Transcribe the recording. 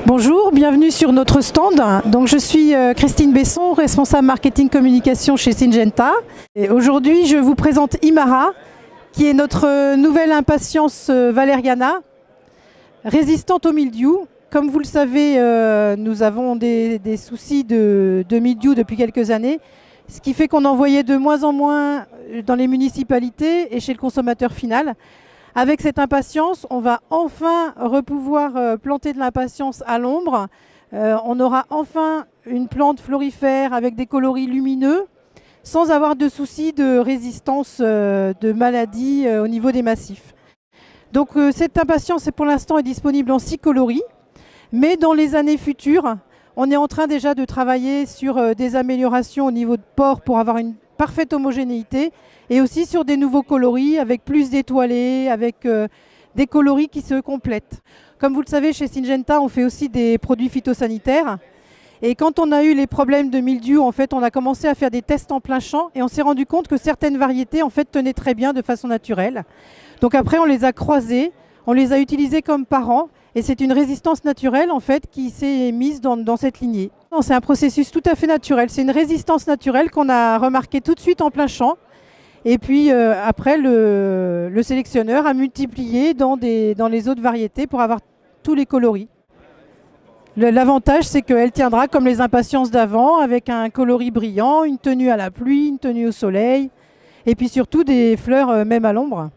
Bonjour, bienvenue sur notre stand. Donc, je suis Christine Besson, responsable marketing communication chez Syngenta. Et aujourd'hui, je vous présente Imara, qui est notre nouvelle impatiens valériana, résistante au mildiou. Comme vous le savez, nous avons des soucis de mildiou depuis quelques années, ce qui fait qu'on en voyait de moins en moins dans les municipalités et chez le consommateur final. Avec cette impatience, on va enfin pouvoir planter de l'impatience à l'ombre. On aura enfin une plante florifère avec des coloris lumineux, sans avoir de soucis de résistance de maladies au niveau des massifs. Donc cette impatience pour l'instant est disponible en 6 coloris, mais dans les années futures, on est en train déjà de travailler sur des améliorations au niveau de port pour avoir une parfaite homogénéité et aussi sur des nouveaux coloris avec plus d'étoilés, avec des coloris qui se complètent. Comme vous le savez, chez Syngenta, on fait aussi des produits phytosanitaires. Et quand on a eu les problèmes de mildiou, en fait, on a commencé à faire des tests en plein champ et on s'est rendu compte que certaines variétés en fait, tenaient très bien de façon naturelle. Donc après, on les a croisées, on les a utilisées comme parents et c'est une résistance naturelle en fait, qui s'est mise dans cette lignée. C'est un processus tout à fait naturel. C'est une résistance naturelle qu'on a remarquée tout de suite en plein champ. Et puis après, le sélectionneur a multiplié dans les autres variétés pour avoir tous les coloris. L'avantage, c'est qu'elle tiendra comme les impatiences d'avant, avec un coloris brillant, une tenue à la pluie, une tenue au soleil, et puis surtout des fleurs même à l'ombre.